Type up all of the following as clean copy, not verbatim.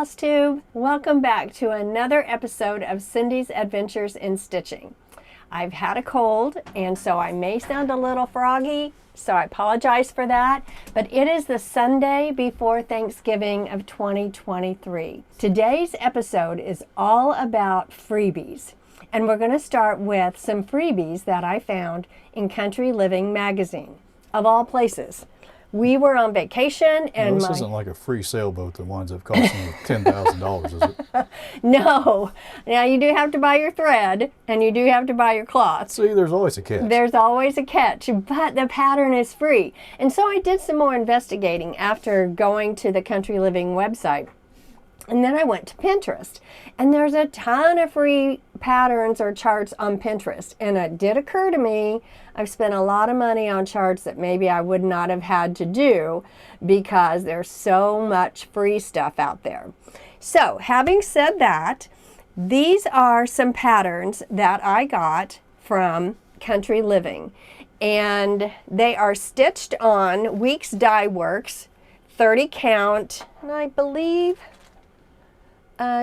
Flosstube. Welcome back to another episode of Cindy's Adventures in Stitching. I've had a cold, and so I may sound a little froggy, so I apologize for that. But it is the Sunday before Thanksgiving of 2023. Today's episode is all about freebies. And we're going to start with some freebies that I found in Country Living magazine, of all places. We were on vacation and this isn't like a free sailboat that winds up costing you $10,000, is it? No. Now you do have to buy your thread and you do have to buy your cloth. See, there's always a catch. There's always a catch, but the pattern is free. And so I did some more investigating after going to the Country Living website. And then I went to Pinterest, and there's a ton of free patterns or charts on Pinterest. And it did occur to me, I've spent a lot of money on charts that maybe I would not have had to do because there's so much free stuff out there. So having said that, these are some patterns that I got from Country Living. And they are stitched on Weeks Dye Works, 30 count, and I believe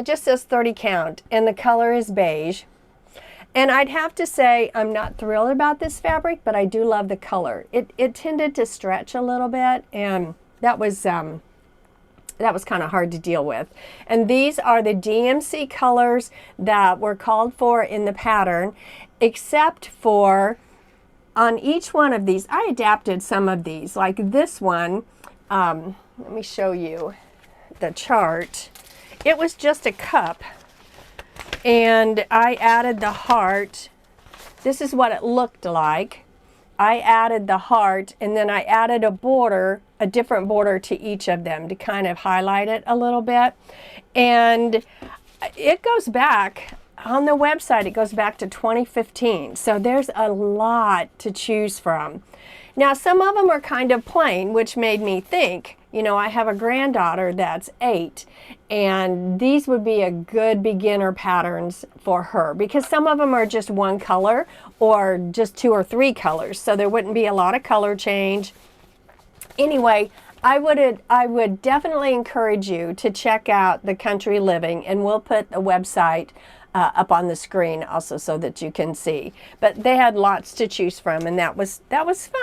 just says 30 count, and the color is beige. And I'd have to say I'm not thrilled about this fabric, but I do love the color. It tended to stretch a little bit, and that was kind of hard to deal with. And these are the DMC colors that were called for in the pattern, except for on each one of these, I adapted some of these, like this one. Let me show you the chart. It was just a cup, and I added the heart. This is what it looked like. I added the heart, and then I added a border, a different border to each of them to kind of highlight it a little bit. And it goes back, on the website, it goes back to 2015. So there's a lot to choose from. Now, some of them are kind of plain, which made me think, you know, I have a granddaughter that's 8, and these would be a good beginner patterns for her because some of them are just one color or just 2 or 3 colors, so there wouldn't be a lot of color change. Anyway, I would definitely encourage you to check out the Country Living, and we'll put the website up on the screen also so that you can see. But they had lots to choose from, and that was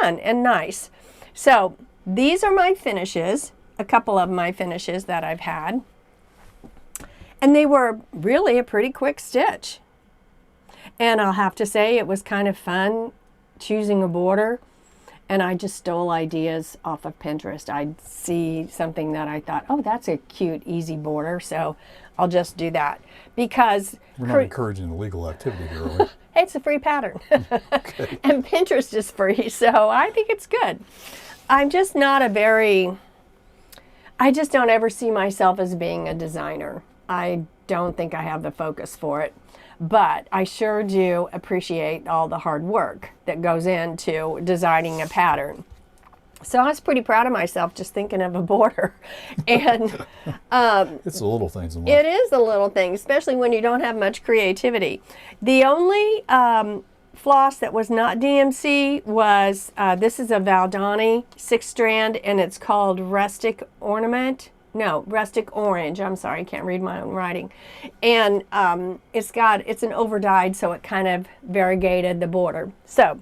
fun and nice. So these are my finishes, a couple of my finishes that I've had. And they were really a pretty quick stitch. And I'll have to say it was kind of fun choosing a border. And I just stole ideas off of Pinterest. I'd see something that I thought, oh, that's a cute, easy border. So I'll just do that. Because we're not encouraging illegal activity here, are we? It's a free pattern. Okay. And Pinterest is free, so I think it's good. I'm just not I just don't ever see myself as being a designer. I don't think I have the focus for it. But I sure do appreciate all the hard work that goes into designing a pattern. So I was pretty proud of myself just thinking of a border. And it's the little things in life. It is the little things, especially when you don't have much creativity. The only floss that was not DMC was, this is a Valdani 6-strand, and it's called Rustic Ornament. No, Rustic Orange. I'm sorry, I can't read my own writing. And it's an overdyed, so it kind of variegated the border. So,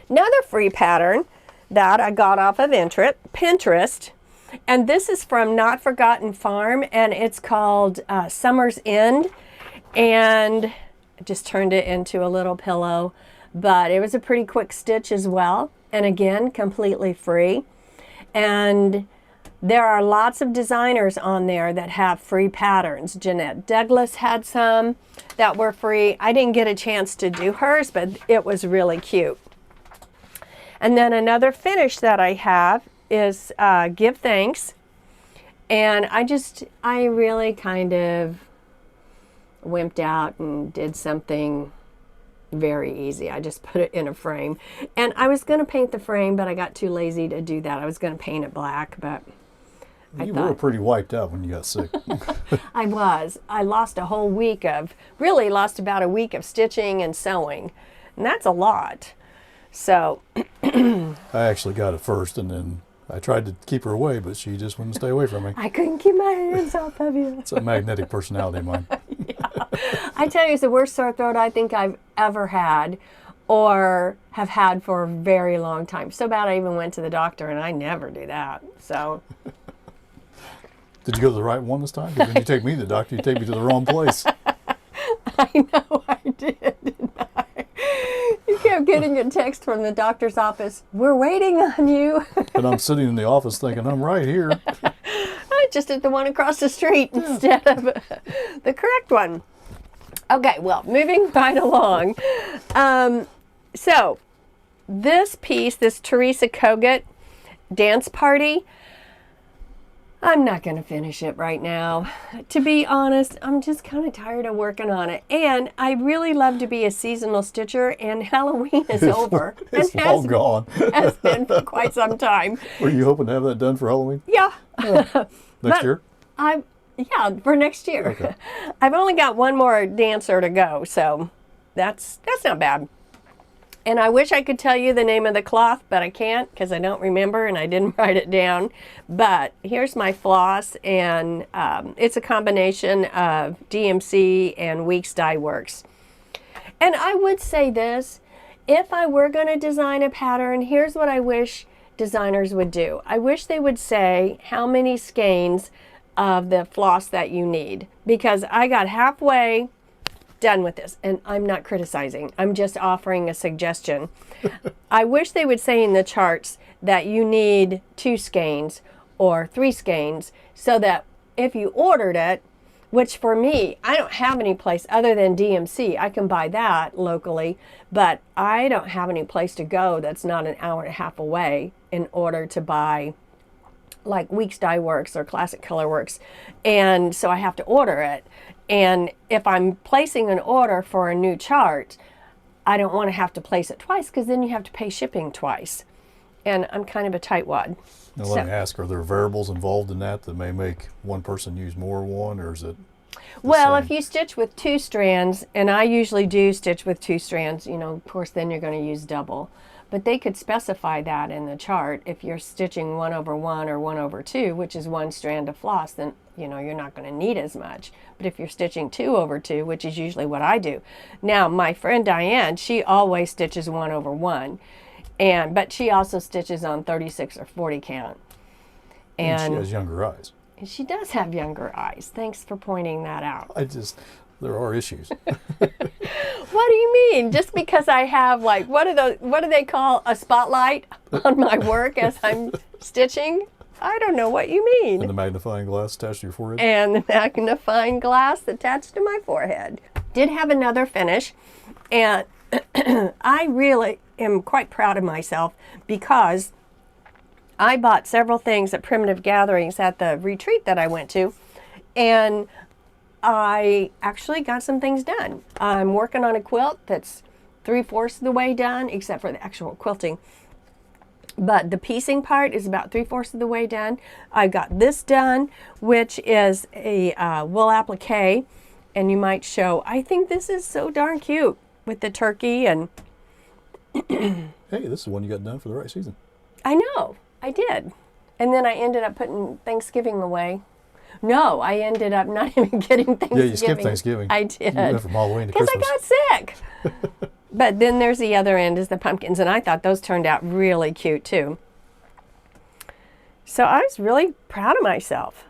another free pattern that I got off of Pinterest, and this is from Not Forgotten Farm, and it's called Summer's End. And I just turned it into a little pillow, but it was a pretty quick stitch as well. And again, completely free. And there are lots of designers on there that have free patterns. Jeanette Douglas had some that were free. I didn't get a chance to do hers, but it was really cute. And then another finish that I have is Give Thanks. And I really kind of wimped out and did something very easy. I just put it in a frame. And I was going to paint the frame, but I got too lazy to do that. I was going to paint it black, but you were pretty wiped out when you got sick. I was. I lost about a week of stitching and sewing. And that's a lot. So I actually got it first, and then I tried to keep her away, but she just wouldn't stay away from me. I couldn't keep my hands off of you. It's a magnetic personality of mine. Yeah. I tell you, it's the worst sore throat I think I've ever had or have had for a very long time. So bad I even went to the doctor, and I never do that. So. Did you go to the right one this time? Because when you take me to the doctor, you take me to the wrong place. I know I did, didn't I? You kept getting a text from the doctor's office, "We're waiting on you." And I'm sitting in the office thinking, I'm right here. Just at the one across the street instead of the correct one. Okay, well, moving right along. So this piece, this Teresa Kogut dance party, I'm not going to finish it right now. To be honest, I'm just kind of tired of working on it. And I really love to be a seasonal stitcher, and Halloween is over. It's and all gone. has been for quite some time. Were you hoping to have that done for Halloween? Yeah. Next year? Yeah, for next year. Okay. I've only got one more dancer to go, so that's not bad. And I wish I could tell you the name of the cloth, but I can't because I don't remember and I didn't write it down. But here's my floss, and it's a combination of DMC and Weeks Dye Works. And I would say this, if I were going to design a pattern, here's what I wish designers would do. I wish they would say how many skeins of the floss that you need, because I got halfway done with this, and I'm not criticizing, I'm just offering a suggestion. I wish they would say in the charts that you need 2 skeins or 3 skeins, so that if you ordered it, which for me, I don't have any place other than DMC. I can buy that locally, but I don't have any place to go that's not an hour and a half away in order to buy like Weeks Dye Works or Classic Color Works. And so I have to order it. And if I'm placing an order for a new chart, I don't want to have to place it twice, because then you have to pay shipping twice. And I'm kind of a tightwad. Now let me ask, are there variables involved in that may make one person use more of one, or is it well, same? If you stitch with 2 strands, and I usually do stitch with 2 strands, you know, of course then you're going to use double. But they could specify that in the chart. If you're stitching 1/1 or 1/2, which is 1 strand of floss, then you know you're not going to need as much. But if you're stitching 2/2, which is usually what I do. Now my friend Diane, she always stitches 1/1, but she also stitches on 36 or 40 count. And she has younger eyes. She does have younger eyes. Thanks for pointing that out. There are issues. What do you mean? Just because I have like, what do they call a spotlight on my work as I'm stitching? I don't know what you mean. And the magnifying glass attached to your forehead? And the magnifying glass attached to my forehead. Did have another finish, and I really am quite proud of myself because I bought several things at Primitive Gatherings at the retreat that I went to, and I actually got some things done. I'm working on a quilt that's 3/4 of the way done, except for the actual quilting. But the piecing part is about 3/4 of the way done. I got this done, which is a wool applique, and you might show, I think this is so darn cute with the turkey. And hey, this is the one you got done for the right season. I know, I did. And then I ended up putting Thanksgiving away. No, I ended up not even getting Thanksgiving. Yeah, you skipped Thanksgiving. I did. You went from Halloween to Christmas. Because I got sick. But then there's the other end, is the pumpkins, and I thought those turned out really cute too. So I was really proud of myself.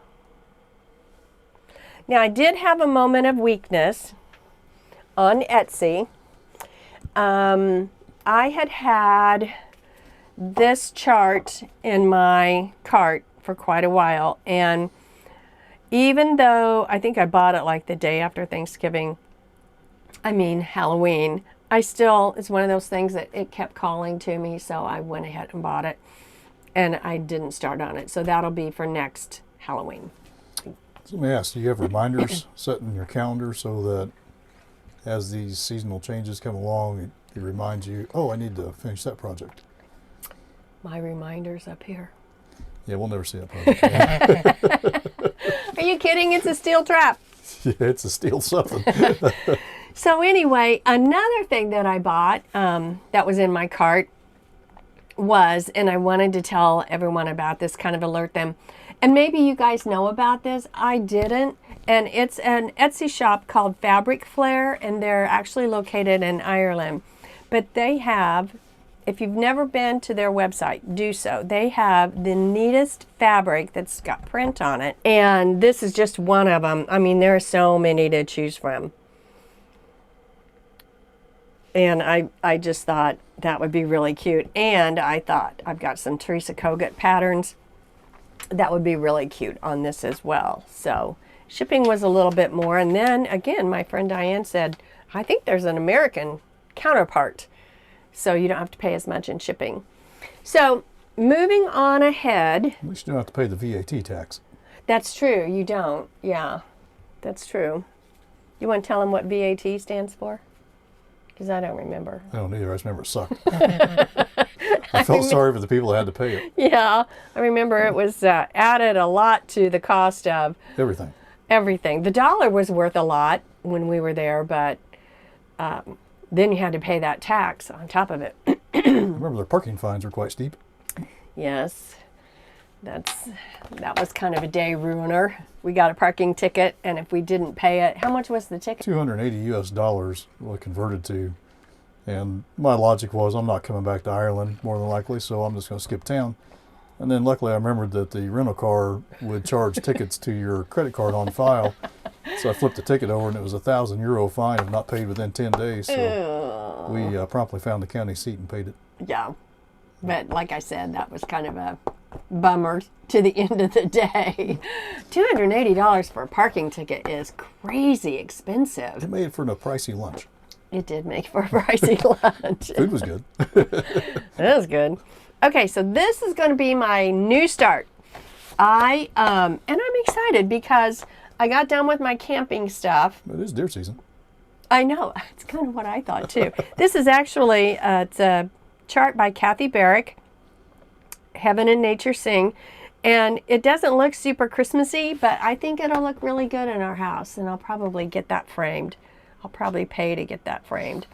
Now I did have a moment of weakness on Etsy. I had this chart in my cart for quite a while, and even though I think I bought it like the day after Thanksgiving, Halloween, it's one of those things that it kept calling to me, so I went ahead and bought it, and I didn't start on it. So that'll be for next Halloween. So let me ask, do you have reminders set in your calendar so that as these seasonal changes come along, it reminds you, oh, I need to finish that project? My reminder's up here. Yeah, we'll never see that project. Are you kidding? It's a steel trap. Yeah, it's a steel something. So anyway, another thing that I bought that was in my cart was, and I wanted to tell everyone about this, kind of alert them. And maybe you guys know about this. I didn't. And it's an Etsy shop called Fabric Flare, and they're actually located in Ireland. But they have, if you've never been to their website, do so. They have the neatest fabric that's got print on it. And this is just one of them. I mean, there are so many to choose from. And I just thought that would be really cute. And I thought I've got some Teresa Kogut patterns that would be really cute on this as well. So shipping was a little bit more. And then again, my friend Diane said, I think there's an American counterpart, so you don't have to pay as much in shipping. So moving on ahead. At least you don't have to pay the VAT tax. That's true. You don't. Yeah, that's true. You want to tell them what VAT stands for? Because I don't remember. I don't either. I just remember it sucked. I felt sorry for the people that had to pay it. Yeah, I remember it was added a lot to the cost of everything. Everything. The dollar was worth a lot when we were there, but then you had to pay that tax on top of it. I remember their parking fines were quite steep. Yes, that was kind of a day ruiner. We got a parking ticket, and if we didn't pay it, how much was the ticket? $280 US what converted to. And my logic was, I'm not coming back to Ireland, more than likely, so I'm just going to skip town. And then luckily I remembered that the rental car would charge tickets to your credit card on file. So I flipped the ticket over, and it was a €1,000 fine if not paid within 10 days. So we promptly found the county seat and paid it. Yeah. But like I said, that was kind of a bummer to the end of the day. $280 for a parking ticket is crazy expensive. It made for a pricey lunch. It did make for a pricey lunch. Food was good. That was good. Okay, so this is going to be my new start. And I'm excited because I got done with my camping stuff. It is deer season. I know. It's kind of what I thought too. This is actually it's a chart by Kathy Barrick, Heaven and Nature Sing. And it doesn't look super Christmassy, but I think it'll look really good in our house, and I'll probably get that framed. I'll probably pay to get that framed.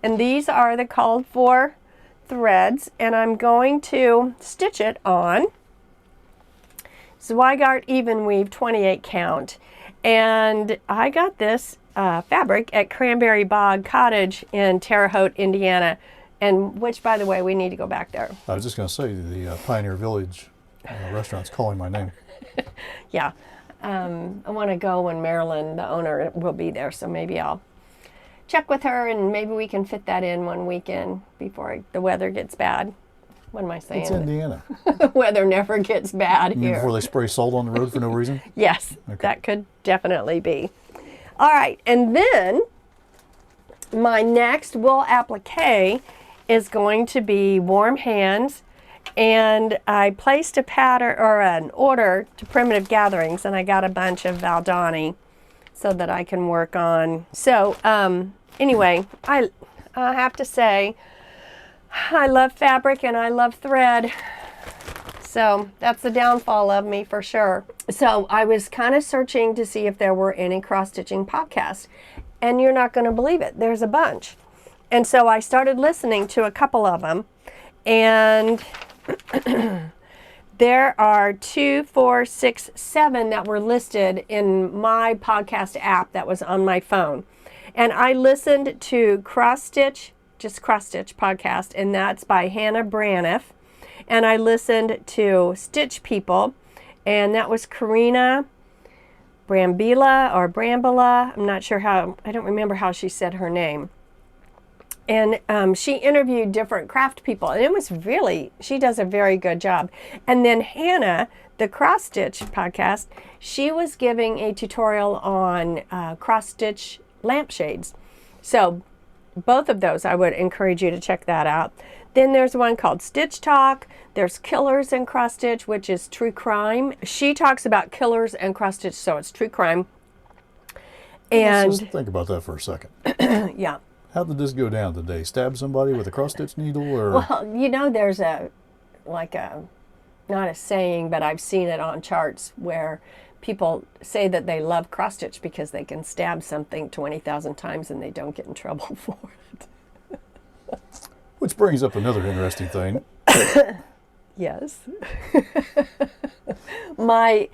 And these are the called for threads, and I'm going to stitch it on Zweigart Even Weave 28 count. And I got this fabric at Cranberry Bog Cottage in Terre Haute, Indiana, and which, by the way, we need to go back there. I was just going to say the Pioneer Village restaurant's calling my name. Yeah. I want to go when Marilyn, the owner, will be there, so maybe I'll check with her and maybe we can fit that in one weekend before the weather gets bad. What am I saying? It's Indiana. The weather never gets bad here. Before they spray salt on the road for no reason? Yes, okay. That could definitely be. All right, and then my next wool applique is going to be Warm Hands. And I placed a pattern or an order to Primitive Gatherings, and I got a bunch of Valdani so that I can work on. So anyway, I have to say I love fabric and I love thread. So that's the downfall of me for sure. So I was kind of searching to see if there were any cross-stitching podcasts, and you're not going to believe it. There's a bunch. And so I started listening to a couple of them, and there are 2, 4, 6, 7 that were listed in my podcast app that was on my phone. And I listened to Cross Stitch podcast, and that's by Hannah Braniff. And I listened to Stitch People, and that was Karina Brambilla or Brambilla. I'm not sure I don't remember how she said her name. And she interviewed different craft people, and it was she does a very good job. And then Hannah, the Cross Stitch podcast, she was giving a tutorial on cross stitch lampshades. So both of those, I would encourage you to check that out. Then there's one called Stitch Talk. There's Killers and Cross Stitch, which is true crime. She talks about killers and cross stitch, so it's true crime. And let's just think about that for a second. Yeah. How did this go down today? Stab somebody with a cross-stitch needle? Or? Well, there's not a saying, but I've seen it on charts where people say that they love cross-stitch because they can stab something 20,000 times and they don't get in trouble for it. Which brings up another interesting thing. Yes. my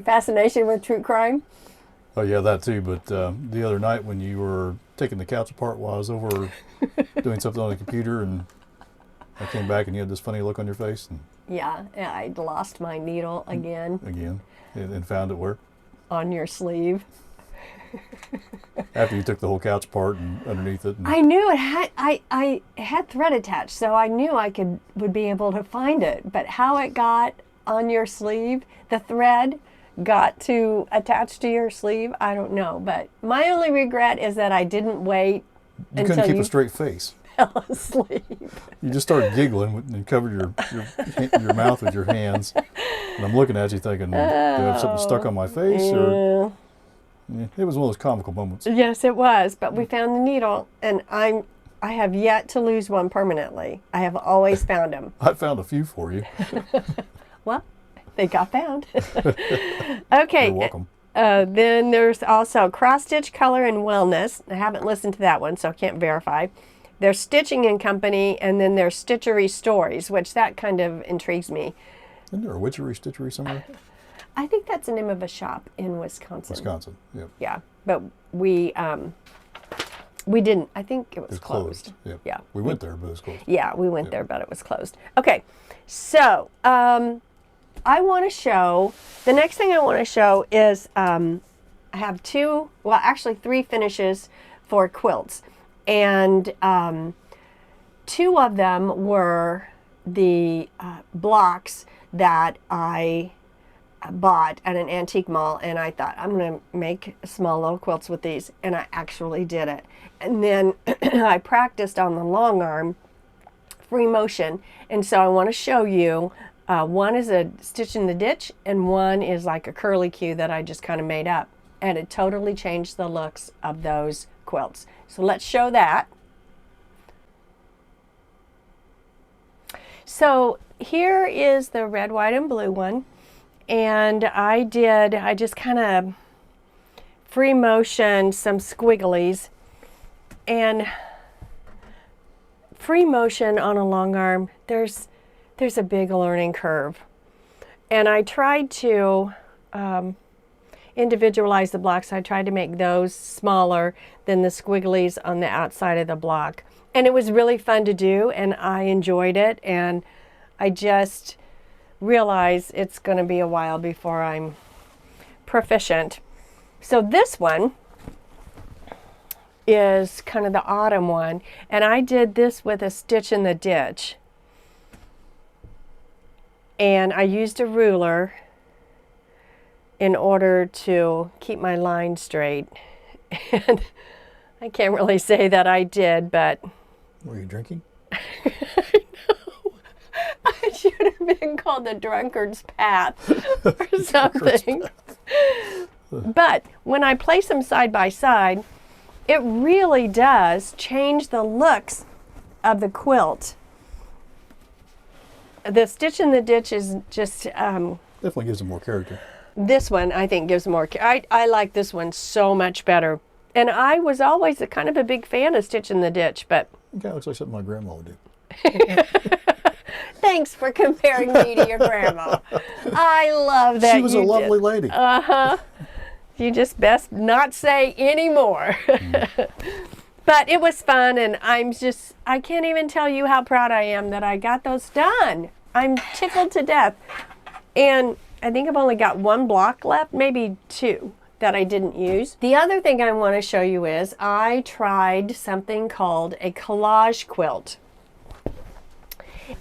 fascination with true crime. Oh yeah, that too. But the other night when you were taking the couch apart while I was over doing something on the computer, and I came back and you had this funny look on your face. And Yeah, I'd lost my needle again. And found it where? On your sleeve. After you took the whole couch apart and underneath it. And I knew it had. I had thread attached, so I knew I would be able to find it. But how it got on your sleeve, the thread got to attach to your sleeve, I don't know. But my only regret is that I didn't wait you until couldn't keep you a straight face. fell asleep. You just started giggling and covered your mouth with your hands. And I'm looking at you thinking, do I have something stuck on my face? Or yeah, it was one of those comical moments. Yes, it was. But we found the needle, and I have yet to lose one permanently. I have always found them. I found a few for you. Well, they got found. Okay. You're welcome. Then there's also Cross Stitch Color and Wellness. I haven't listened to that one, so I can't verify. There's Stitching and Company, and then there's Stitchery Stories, which that kind of intrigues me. Isn't there a witchery stitchery somewhere? I think that's the name of a shop in Wisconsin. Wisconsin, yep. Yeah, but we didn't. I think it was closed. Yep. Yeah. We went there, but it was closed. Yeah, we went there, but it was closed. Okay, so I want to show, the next thing I want to show is I have three finishes for quilts. And two of them were the blocks that I bought at an antique mall, and I thought, I'm going to make small little quilts with these, and I actually did it. And then I practiced on the long arm free motion, and so I want to show you, one is a stitch in the ditch, and one is like a curly Q that I just kind of made up, and it totally changed the looks of those quilts. So let's show that. So here is the red, white, and blue one. And I just kind of free motion some squigglies. And free motion on a long arm, there's a big learning curve. And I tried to individualize the blocks. I tried to make those smaller than the squigglies on the outside of the block. And it was really fun to do, and I enjoyed it, and I just realized it's going to be a while before I'm proficient. So this one is kind of the autumn one, and I did this with a stitch in the ditch. And I used a ruler in order to keep my line straight. And I can't really say that I did, but... Were you drinking? I know. I should have been called the drunkard's path or something. But when I place them side by side, it really does change the looks of the quilt. The stitch in the ditch is just... Definitely gives them more character. This one, I think, gives more... I like this one so much better. And I was always kind of a big fan of Stitch in the Ditch, but... It kind of looks like something my grandma would do. Thanks for comparing me to your grandma. I love that. She was a lovely lady. Uh-huh. You just best not say any more. But it was fun, and I can't even tell you how proud I am that I got those done. I'm tickled to death. And I think I've only got one block left, maybe two, that I didn't use. The other thing I want to show you is I tried something called a collage quilt.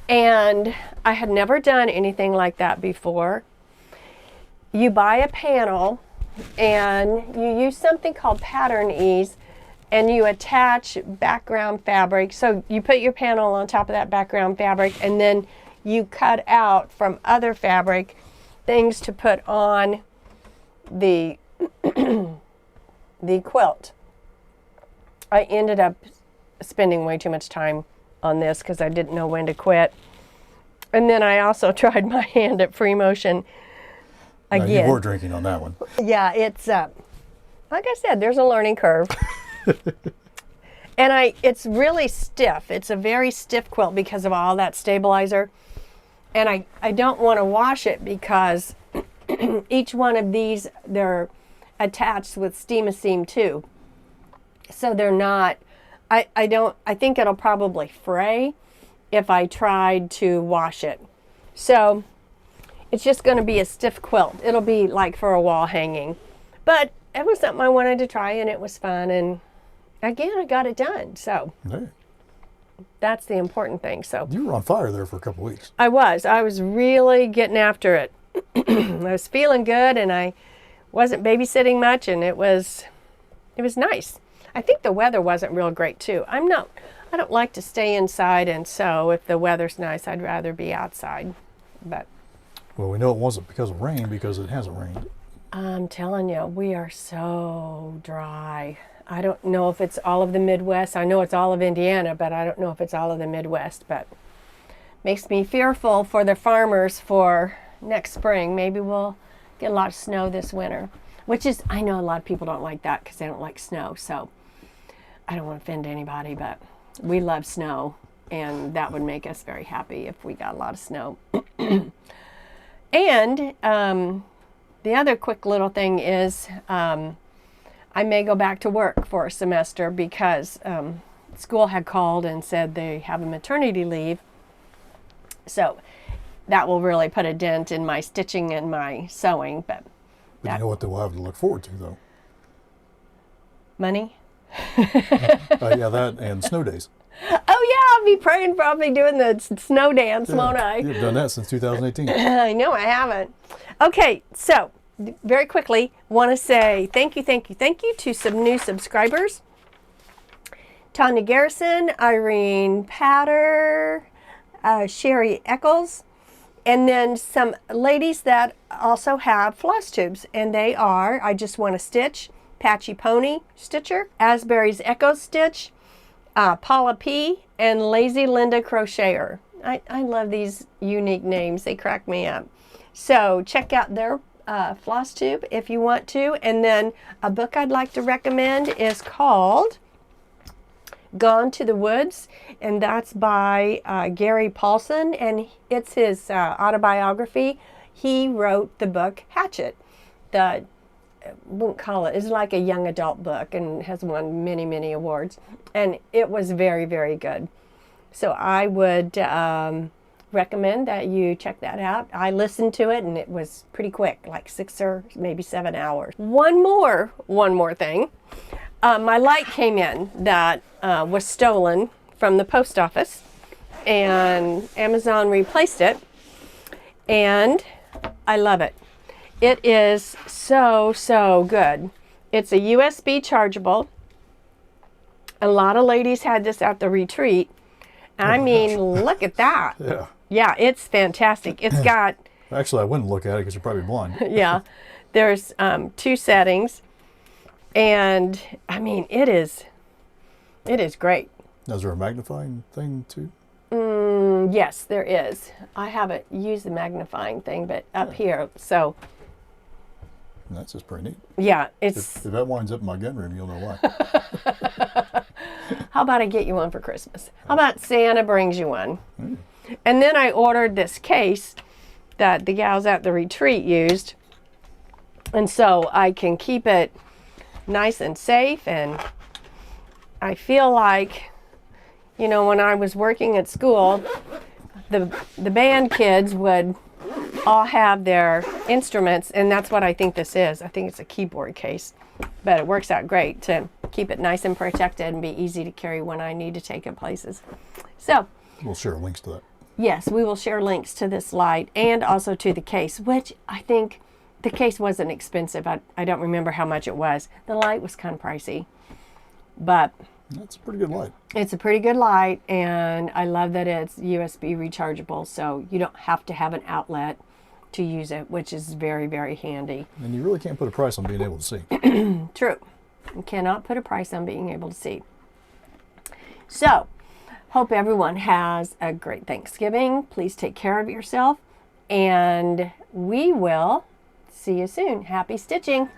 And I had never done anything like that before. You buy a panel and you use something called pattern ease, and you attach background fabric. So you put your panel on top of that background fabric, and then you cut out from other fabric things to put on the the quilt. I ended up spending way too much time on this because I didn't know when to quit. And then I also tried my hand at free motion again. You were drinking on that one. Yeah, it's like I said, there's a learning curve. And it's really stiff. It's a very stiff quilt because of all that stabilizer. And I don't want to wash it because each one of these, they're attached with steam-a-seam too. So they're not, I think it'll probably fray if I tried to wash it. So it's just going to be a stiff quilt. It'll be like for a wall hanging. But it was something I wanted to try, and it was fun. And again, I got it done. So Hey, that's the important thing. So you were on fire there for a couple of weeks. I was really getting after it. I was feeling good, and I wasn't babysitting much, and it was nice. I think the weather wasn't real great too. I don't like to stay inside, and so if the weather's nice, I'd rather be outside. But Well, we know it wasn't because of rain, because it hasn't rained. I'm telling you, we are so dry. I don't know if it's all of the Midwest. I know it's all of Indiana, but I don't know if it's all of the Midwest. But makes me fearful for the farmers for next spring. Maybe we'll get a lot of snow this winter, which is, I know a lot of people don't like that because they don't like snow. So I don't want to offend anybody, but we love snow, and that would make us very happy if we got a lot of snow. And the other quick little thing is I may go back to work for a semester because school had called and said they have a maternity leave. So that will really put a dent in my stitching and my sewing. But you know what they'll have to look forward to, though? Money? Yeah, that and snow days. Oh yeah, I'll be praying for, I'll be doing the snow dance, won't I? You've done that since 2018. I know I haven't. Okay, so very quickly, want to say thank you to some new subscribers. Tanya Garrison, Irene Patter, Sherry Eccles, and then some ladies that also have Flosstubes, and they are I Just Want to Stitch, Patchy Pony Stitcher, Asbury's Echo Stitch, Paula P, and Lazy Linda Crocheter. I love these unique names. They crack me up. So check out their Flosstube if you want to. And then a book I'd like to recommend is called Gone to the Woods, and that's by Gary Paulsen, and it's his autobiography. He wrote the book Hatchet. Won't call it, it's like a young adult book and has won many awards, and it was very, very good. So I would recommend that you check that out. I listened to it and it was pretty quick, like 6 or maybe 7 hours. One more thing. My light came in that was stolen from the post office, and Amazon replaced it, and I love it. It is so good. It's a USB chargeable. A lot of ladies had this at the retreat. I mean, look at that. Yeah. Yeah, it's fantastic. It's got... Actually, I wouldn't look at it because you're probably blind. Yeah. There's 2 settings. And, I mean, it is great. Is there a magnifying thing too? Yes, there is. I haven't used the magnifying thing, but up here, so... That's just pretty neat. Yeah, it's... If that winds up in my gun room, you'll know why. How about I get you one for Christmas? How about Santa brings you one? And then I ordered this case that the gals at the retreat used. And so I can keep it nice and safe. And I feel like, you know, when I was working at school, the band kids would all have their instruments, and that's what I think this is. I think it's a keyboard case, but it works out great to keep it nice and protected and be easy to carry when I need to take it places. So We'll share links to that. yes, we will share links to this light and also to the case, which I think the case wasn't expensive. I don't remember how much it was. The light was kind of pricey, but That's a pretty good light. it's a pretty good light, and I love that it's USB rechargeable, so you don't have to have an outlet to use it, which is very, very handy. And you really can't put a price on being able to see. True. You cannot put a price on being able to see. So, hope everyone has a great Thanksgiving. Please take care of yourself, and we will see you soon. Happy stitching.